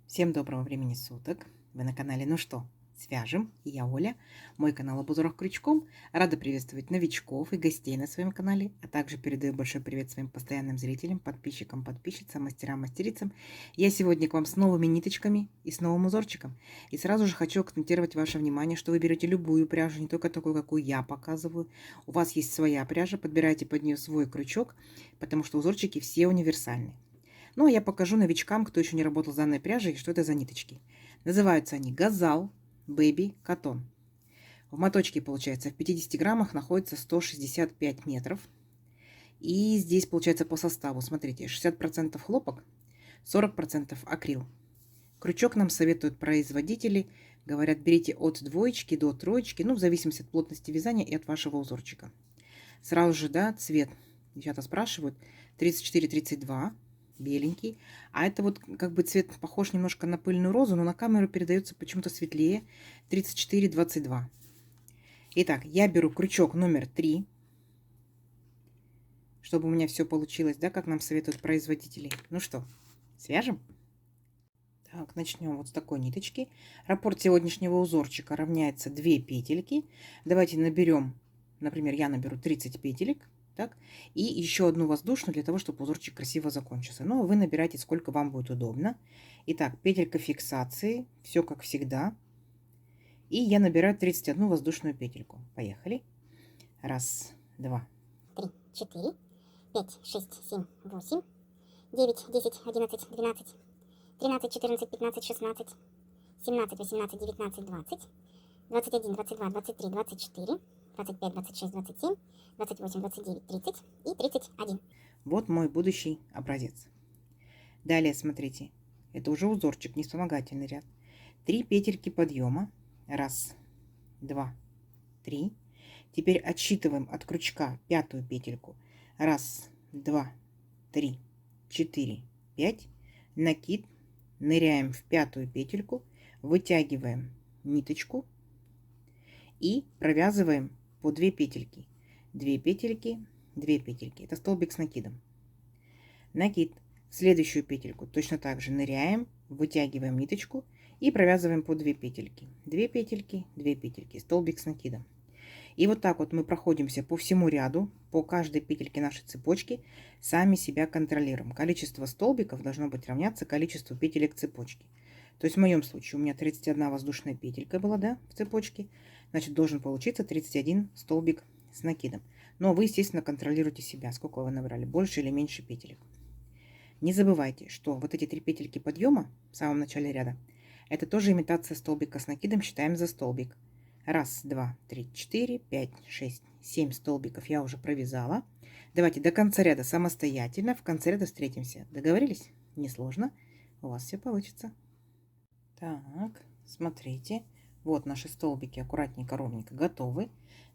Всем доброго времени суток! Вы на канале «Ну что, свяжем?» И я Оля, мой канал об узорах крючком. Рада приветствовать новичков и гостей на своем канале, а также передаю большой привет своим постоянным зрителям, подписчикам, подписчицам, мастерам, мастерицам. Я сегодня к вам с новыми ниточками и с новым узорчиком. И сразу же хочу акцентировать ваше внимание, что вы берете любую пряжу, не только такую, какую я показываю. У вас есть своя пряжа, подбирайте под нее свой крючок, потому что узорчики все универсальные. Ну, а я покажу новичкам, кто еще не работал с данной пряжей, что это за ниточки. Называются они Газал Baby Cotton. В моточке, получается, в 50 граммах находится 165 метров. И здесь, получается, по составу, смотрите, 60% хлопок, 40% акрил. Крючок нам советуют производители. Говорят, берите от двоечки до троечки, ну, в зависимости от плотности вязания и от вашего узорчика. Сразу же, да, цвет. Девчата спрашивают, 34-32. Беленький. А это вот как бы цвет похож немножко на пыльную розу, но на камеру передается почему-то светлее. 34-22. Итак, я беру крючок номер 3, чтобы у меня все получилось, да, как нам советуют производители. Ну что, свяжем? Так, начнем вот с такой ниточки. Раппорт сегодняшнего узорчика равняется 2 петельки. Давайте наберем, например, я наберу 30 петелек. Так, и еще одну воздушную для того, чтобы узорчик красиво закончился. Но вы набираете, сколько вам будет удобно. Итак, петелька фиксации, все как всегда. И я набираю 31 воздушную петельку. Поехали. Раз, два, 3, 4, 5, 6, 7, 8, 9, 10, 11, 12, 13, 14, 15, 16, 17, 18, 19, 20, 21, 22, 23, 24, 25, 26, 27, 28, 29, 30 и 31. Вот мой будущий образец. Далее смотрите, это уже узорчик, не вспомогательный ряд. 3 петельки подъема. Раз, два, три. Теперь отсчитываем от крючка пятую петельку. Раз, два, три, 4, 5. Накид. Ныряем в пятую петельку, вытягиваем ниточку и провязываем по 2 петельки. 2 петельки, 2 петельки. Это столбик с накидом. Накид. В следующую петельку точно так же ныряем, вытягиваем ниточку и провязываем по 2 петельки. 2 петельки, 2 петельки. Столбик с накидом. И вот так вот мы проходимся по всему ряду, по каждой петельке нашей цепочки, сами себя контролируем. Количество столбиков должно быть равняться количеству петелек цепочки. То есть в моем случае у меня 31 воздушная петелька была, да, в цепочке. Значит, должен получиться 31 столбик с накидом. Но вы, естественно, контролируете себя, сколько вы набрали, больше или меньше петелек. Не забывайте, что вот эти 3 петельки подъема в самом начале ряда, это тоже имитация столбика с накидом, считаем за столбик. Раз, два, три, 4, 5, 6, 7 столбиков я уже провязала. Давайте до конца ряда самостоятельно. В конце ряда встретимся. Договорились? Несложно. У вас все получится. Так, смотрите. Вот наши столбики аккуратненько, ровненько готовы.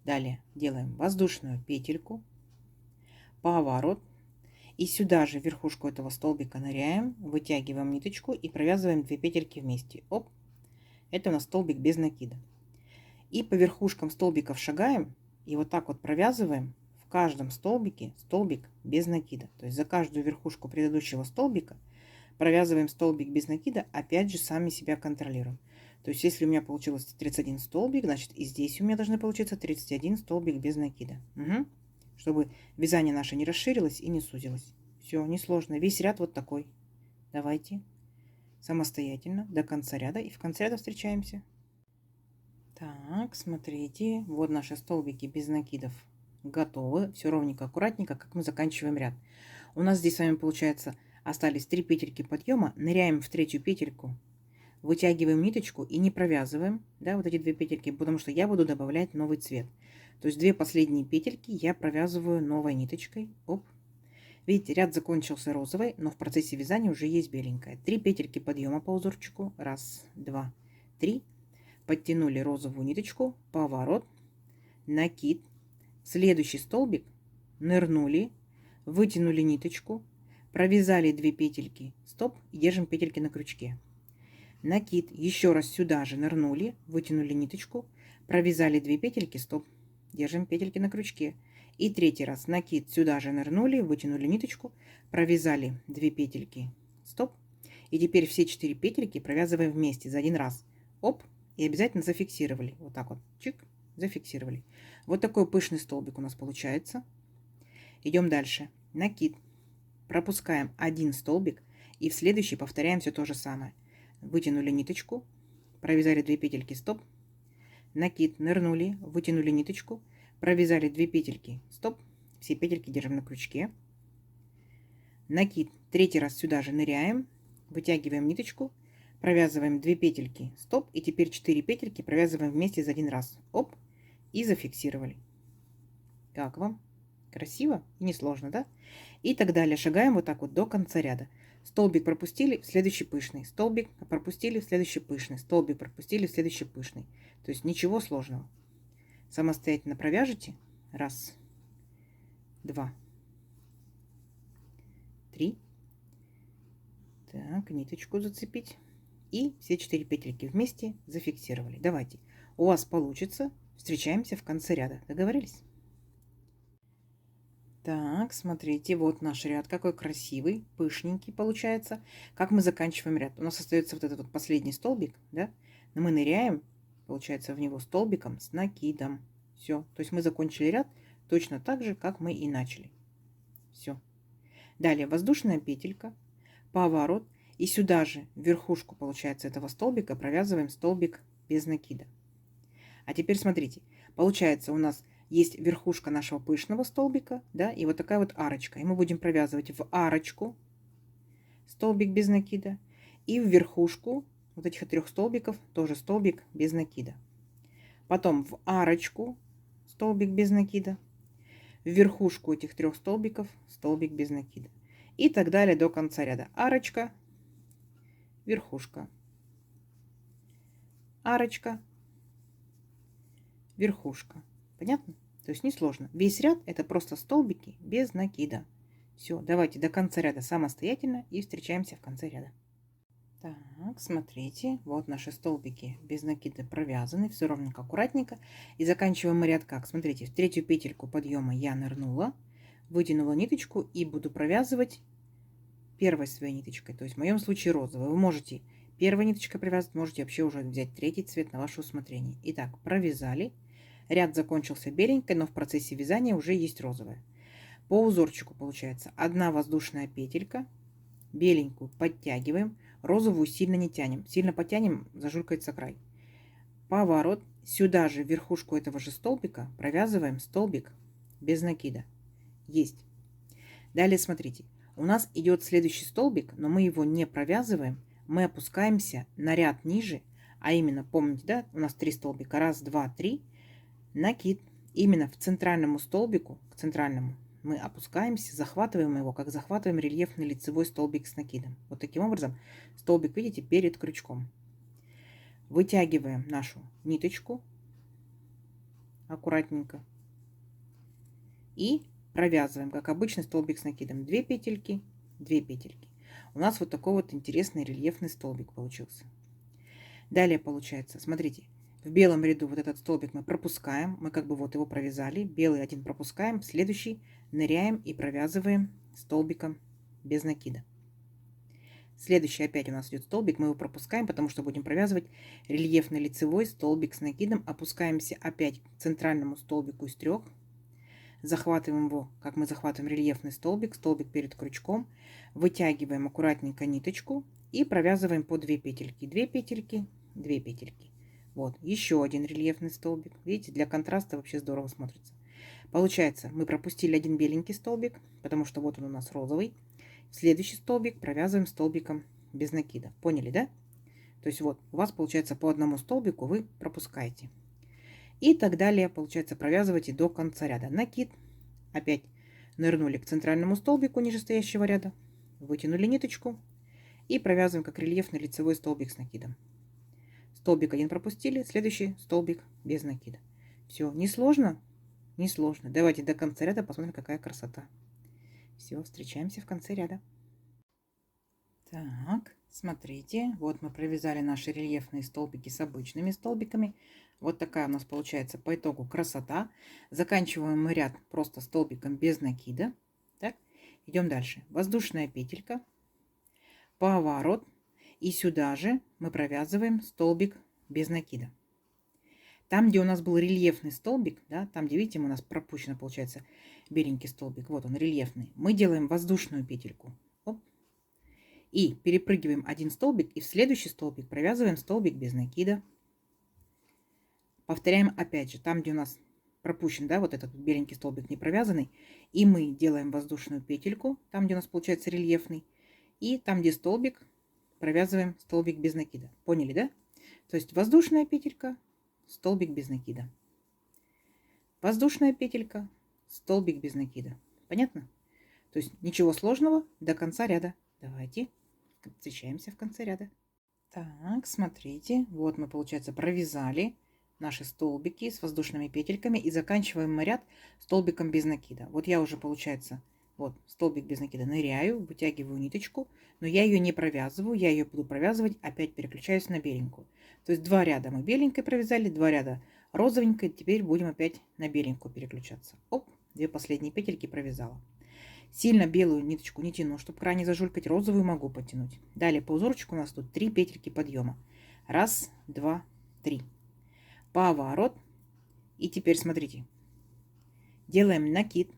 Далее делаем воздушную петельку, поворот. И сюда же верхушку этого столбика ныряем, вытягиваем ниточку и провязываем 2 петельки вместе. Оп! Это у нас столбик без накида. И по верхушкам столбиков шагаем и вот так вот провязываем в каждом столбике столбик без накида. То есть за каждую верхушку предыдущего столбика провязываем столбик без накида, опять же сами себя контролируем. То есть если у меня получилось 31 столбик, значит и здесь у меня должны получиться 31 столбик без накида. Угу. Чтобы вязание наше не расширилось и не сузилось. Все, несложно. Весь ряд вот такой. Давайте самостоятельно до конца ряда и в конце ряда встречаемся. Так, смотрите, вот наши столбики без накидов готовы. Все ровненько, аккуратненько, как мы заканчиваем ряд. У нас здесь с вами получается остались 3 петельки подъема. Ныряем в третью петельку, вытягиваем ниточку и не провязываем, да, вот эти 2 петельки, потому что я буду добавлять новый цвет. То есть 2 последние петельки я провязываю новой ниточкой. Оп. Видите, ряд закончился розовый, но в процессе вязания уже есть беленькая. 3 петельки подъема по узорчику. Раз, два, три. Подтянули розовую ниточку, поворот, накид, следующий столбик, нырнули, вытянули ниточку, провязали 2 петельки, стоп, и держим петельки на крючке. Накид, еще раз сюда же нырнули, вытянули ниточку, провязали 2 петельки, стоп, держим петельки на крючке. И третий раз накид, сюда же нырнули, вытянули ниточку, провязали 2 петельки, стоп. И теперь все 4 петельки провязываем вместе за один раз. Оп, и обязательно зафиксировали. Вот так вот, чик, зафиксировали. Вот такой пышный столбик у нас получается. Идем дальше. Накид. Пропускаем один столбик и в следующий повторяем все то же самое. Вытянули ниточку, провязали 2 петельки, стоп. Накид, нырнули, вытянули ниточку, провязали 2 петельки, стоп. Все петельки держим на крючке. Накид, третий раз сюда же ныряем, вытягиваем ниточку, провязываем 2 петельки, стоп. И теперь 4 петельки провязываем вместе за один раз. Оп, и зафиксировали. Как вам? Красиво и несложно, да? И так далее. Шагаем вот так вот до конца ряда. Столбик пропустили, следующий пышный. Столбик пропустили, следующий пышный. Столбик пропустили, следующий пышный. То есть ничего сложного. Самостоятельно провяжите. Раз, два, три. Так, ниточку зацепить. И все 4 петельки вместе зафиксировали. Давайте. У вас получится. Встречаемся в конце ряда. Договорились? Так, смотрите, вот наш ряд, какой красивый, пышненький получается. Как мы заканчиваем ряд? У нас остается вот этот вот последний столбик, да? Но мы ныряем, получается, в него столбиком с накидом. Все, то есть мы закончили ряд точно так же, как мы и начали. Все. Далее воздушная петелька, поворот. И сюда же, в верхушку, получается, этого столбика провязываем столбик без накида. А теперь смотрите, получается у нас есть верхушка нашего пышного столбика, да, и вот такая вот арочка. И мы будем провязывать в арочку столбик без накида и в верхушку вот этих 3 столбиков тоже столбик без накида. Потом в арочку столбик без накида, в верхушку этих 3 столбиков столбик без накида. И так далее до конца ряда. Арочка, верхушка, арочка, верхушка. Понятно? То есть несложно. Весь ряд это просто столбики без накида. Все, давайте до конца ряда самостоятельно и встречаемся в конце ряда. Так, смотрите, вот наши столбики без накида провязаны, все ровненько, аккуратненько. И заканчиваем мы ряд как? Смотрите, в 3-ю петельку подъема я нырнула, вытянула ниточку и буду провязывать первой своей ниточкой, то есть в моем случае розовой. Вы можете первой ниточкой провязать, можете вообще уже взять 3-й цвет на ваше усмотрение. Итак, провязали. Ряд закончился беленькой, но в процессе вязания уже есть розовая. По узорчику получается 1 воздушная петелька, беленькую подтягиваем, розовую сильно не тянем. Сильно потянем, зажулькается край. Поворот. Сюда же в верхушку этого же столбика провязываем столбик без накида. Есть. Далее смотрите, у нас идет следующий столбик, но мы его не провязываем, мы опускаемся на ряд ниже, а именно, помните, да, у нас 3 столбика, 1, 2, 3. Накид. Именно в центральному столбику, к центральному, мы опускаемся, захватываем его, как захватываем рельефный лицевой столбик с накидом. Вот таким образом столбик, видите, перед крючком. Вытягиваем нашу ниточку аккуратненько и провязываем, как обычный столбик с накидом. 2 петельки, 2 петельки. У нас вот такой вот интересный рельефный столбик получился. Далее получается, смотрите, в белом ряду вот этот столбик мы пропускаем, мы как бы вот его провязали, белый один пропускаем, следующий ныряем и провязываем столбиком без накида. Следующий опять у нас идет столбик, мы его пропускаем, потому что будем провязывать рельефный лицевой столбик с накидом, опускаемся опять к центральному столбику из 3, захватываем его, как мы захватываем рельефный столбик, столбик перед крючком, вытягиваем аккуратненько ниточку и провязываем по 2 петельки, 2 петельки, 2 петельки. Вот, еще один рельефный столбик. Видите, для контраста вообще здорово смотрится. Получается, мы пропустили один беленький столбик, потому что вот он у нас розовый. Следующий столбик провязываем столбиком без накида. Поняли, да? То есть вот, у вас получается по одному столбику вы пропускаете. И так далее, получается, провязывайте до конца ряда. Накид. Опять нырнули к центральному столбику нижестоящего ряда. Вытянули ниточку. И провязываем как рельефный лицевой столбик с накидом. Столбик один пропустили, следующий столбик без накида. Все, несложно? Несложно. Давайте до конца ряда посмотрим, какая красота. Все, встречаемся в конце ряда. Так, смотрите, вот мы провязали наши рельефные столбики с обычными столбиками. Вот такая у нас получается по итогу красота. Заканчиваем мы ряд просто столбиком без накида. Так, идем дальше. Воздушная петелька, поворот. И сюда же мы провязываем столбик без накида. Там, где у нас был рельефный столбик, да, там, где, видите, у нас пропущено, получается, беленький столбик, вот он, рельефный, мы делаем воздушную петельку. Оп. И перепрыгиваем один столбик, и в следующий столбик провязываем столбик без накида. Повторяем опять же, там, где у нас пропущен, да, вот этот беленький столбик не провязанный, и мы делаем воздушную петельку, там, где у нас получается рельефный, и там, где столбик, провязываем столбик без накида. Поняли, да? То есть воздушная петелька, столбик без накида. Воздушная петелька, столбик без накида. Понятно? То есть ничего сложного до конца ряда. Давайте встречаемся в конце ряда. Так, смотрите, вот мы, получается, провязали наши столбики с воздушными петельками и заканчиваем мы ряд столбиком без накида. Вот я уже, получается, вот столбик без накида ныряю, вытягиваю ниточку, но я ее не провязываю, я ее буду провязывать, опять переключаюсь на беленькую. То есть 2 ряда мы беленькой провязали, 2 ряда розовенькой, теперь будем опять на беленькую переключаться. Оп, 2 последние петельки провязала. Сильно белую ниточку не тяну, чтобы крайне зажулькать, розовую могу потянуть. Далее по узорчику у нас тут 3 петельки подъема. 1, 2, 3. Поворот. И теперь смотрите. Делаем накид.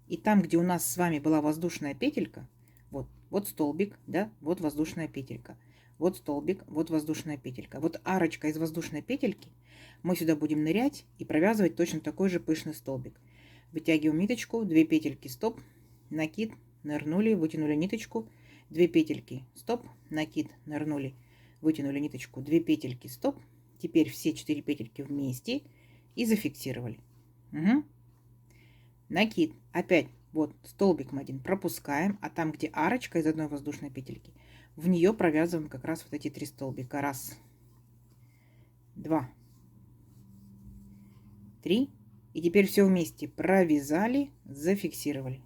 И там, где у нас с вами была воздушная петелька, вот столбик, да, вот воздушная петелька. Вот столбик, вот воздушная петелька. Вот арочка из воздушной петельки. Мы сюда будем нырять и провязывать точно такой же пышный столбик. Вытягиваем ниточку, 2 петельки, стоп, накид, нырнули, вытянули ниточку, 2 петельки, стоп, накид, нырнули, вытянули ниточку, 2 петельки, стоп. Теперь все 4 петельки вместе и зафиксировали. Угу. Накид. Опять вот столбик мы один пропускаем, а там, где арочка из одной воздушной петельки, в нее провязываем как раз вот эти 3 столбика. 1, 2, 3. И теперь все вместе провязали, зафиксировали.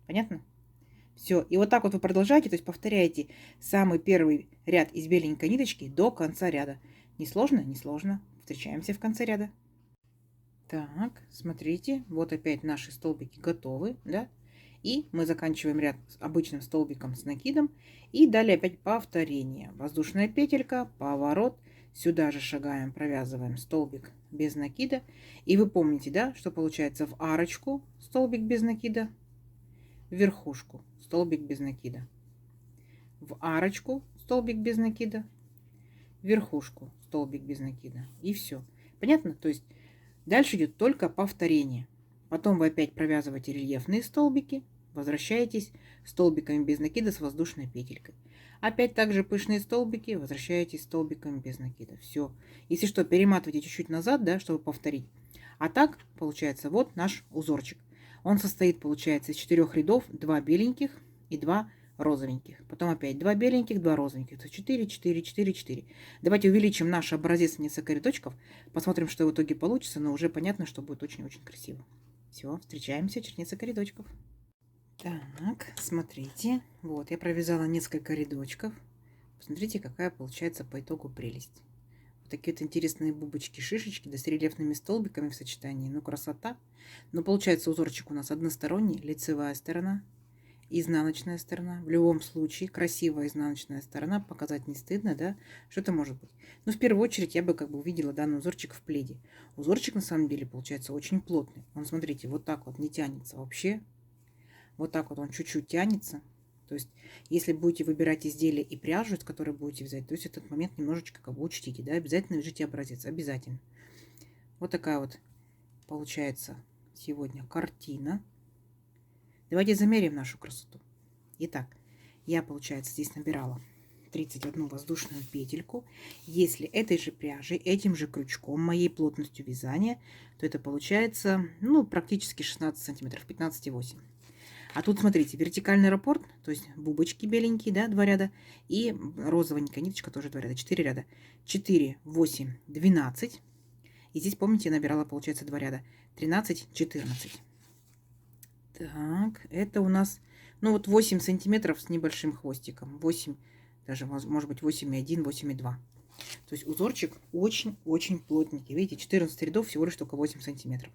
Понятно? Все. И вот так вот вы продолжаете, то есть повторяете самый первый ряд из беленькой ниточки до конца ряда. Не сложно? Не сложно. Встречаемся в конце ряда. Так, смотрите, вот опять наши столбики готовы, да? И мы заканчиваем ряд с обычным столбиком с накидом. И далее опять повторение. Воздушная петелька, поворот. Сюда же шагаем, провязываем столбик без накида. И вы помните, да, что получается в арочку столбик без накида, в верхушку столбик без накида, в арочку столбик без накида, в верхушку столбик без накида. И все. Понятно? То есть дальше идет только повторение. Потом вы опять провязываете рельефные столбики, возвращаетесь столбиками без накида с воздушной петелькой. Опять также пышные столбики, возвращаетесь столбиками без накида. Все. Если что, перематывайте чуть-чуть назад, да, чтобы повторить. А так, получается, вот наш узорчик. Он состоит, получается, из 4 рядов, 2 беленьких и 2 розовеньких. Потом опять 2 беленьких, 2 розовеньких. То 4, 4, 4, 4. Давайте увеличим наш образец в несколько рядочков. Посмотрим, что в итоге получится. Но уже понятно, что будет очень-очень красиво. Все, встречаемся через несколько рядочков. Так, смотрите. Вот, я провязала несколько рядочков. Посмотрите, какая получается по итогу прелесть. Вот такие вот интересные бубочки-шишечки, да с рельефными столбиками в сочетании. Ну, красота. Но получается узорчик у нас односторонний. Лицевая сторона, изнаночная сторона. В любом случае, красивая изнаночная сторона. Показать не стыдно, да? Что это может быть? Ну, в первую очередь, я бы как бы увидела данный узорчик в пледе. Узорчик, на самом деле, получается очень плотный. Он, смотрите, вот так вот не тянется вообще. Вот так вот он чуть-чуть тянется. То есть, если будете выбирать изделие и пряжу, из которой будете вязать, то есть этот момент немножечко как бы учтите, да, обязательно вяжите образец, обязательно. Вот такая вот получается сегодня картина. Давайте замерим нашу красоту. Итак, я, получается, здесь набирала 31 воздушную петельку. Если этой же пряжей, этим же крючком, моей плотностью вязания, то это получается, ну, практически 16 сантиметров, 15,8. А тут, смотрите, вертикальный раппорт, то есть бубочки беленькие, да, 2 ряда, и розовенькая ниточка тоже 2 ряда, 4 ряда. 4, 8, 12. И здесь, помните, я набирала, получается, 2 ряда. 13, 14. Так, это у нас, ну вот 8 сантиметров с небольшим хвостиком. 8, даже, может быть, 8,1, 8,2. То есть узорчик очень-очень плотненький. Видите, 14 рядов, всего лишь только 8 сантиметров.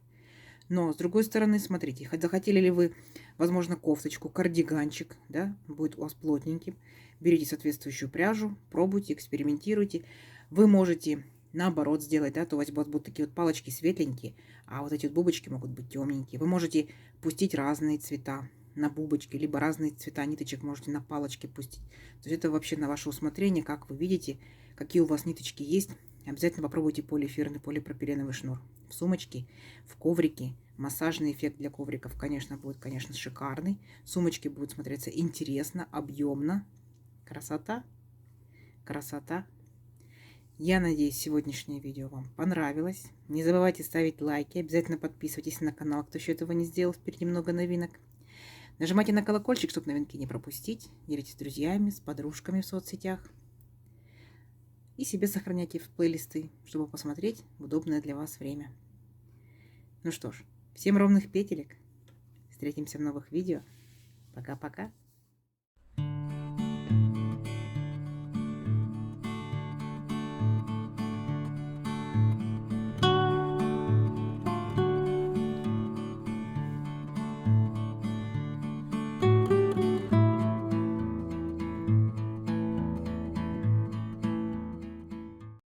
Но, с другой стороны, смотрите, захотели ли вы, возможно, кофточку, кардиганчик, да, будет у вас плотненьким. Берите соответствующую пряжу, пробуйте, экспериментируйте. Вы можете наоборот сделать, да, то у вас будут такие вот палочки светленькие, а вот эти вот бубочки могут быть темненькие. Вы можете пустить разные цвета на бубочки, либо разные цвета ниточек можете на палочки пустить. То есть это вообще на ваше усмотрение, как вы видите, какие у вас ниточки есть. Обязательно попробуйте полиэфирный полипропиленовый шнур. В сумочке, в коврике. Массажный эффект для ковриков, конечно, будет, конечно, шикарный. Сумочки будут смотреться интересно, объемно. Красота. Красота. Я надеюсь, сегодняшнее видео вам понравилось. Не забывайте ставить лайки. Обязательно подписывайтесь на канал, кто еще этого не сделал. Впереди много новинок. Нажимайте на колокольчик, чтобы новинки не пропустить. Делитесь с друзьями, с подружками в соцсетях. И себе сохраняйте в плейлисты, чтобы посмотреть в удобное для вас время. Ну что ж, всем ровных петелек. Встретимся в новых видео. Пока-пока.